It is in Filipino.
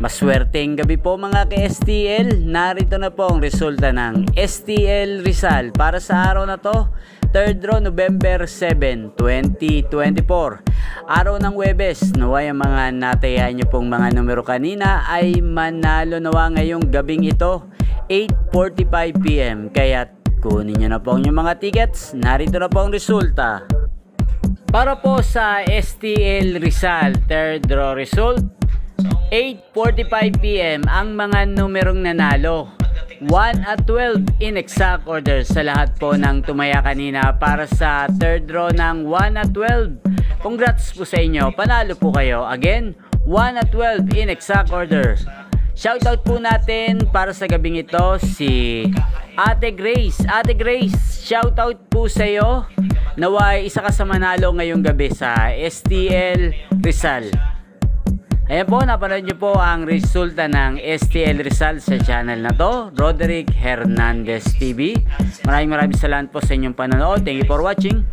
Maswerteng gabi po mga ka-STL. Narito na po ang resulta ng STL Rizal para sa araw na to, 3rd draw November 7, 2024. Araw ng Huwebes, naway ang mga natayan nyo pong mga numero kanina ay manalo nawa ngayong gabing ito, 8:45 PM. Kaya kunin nyo na po ang inyong mga tickets. Narito na po ang resulta. Para po sa STL Rizal, 3rd draw result, 8:45 PM ang mga numerong nanalo. 1 at 12 in exact order sa lahat po ng tumaya kanina para sa 3rd draw ng 1 at 12. Congrats po sa inyo, panalo po kayo. Again, 1 at 12 in exact order. Shoutout po natin para sa gabing ito si Ate Grace. Ate Grace, shoutout po sa iyo. Naway isa ka sa manalo ngayong gabi sa STL Rizal. Ayan po, napanood nyo po ang resulta ng STL Rizal sa channel na to, Roderick Hernandez TV. Maraming salamat po sa inyong panonood. Thank you for watching.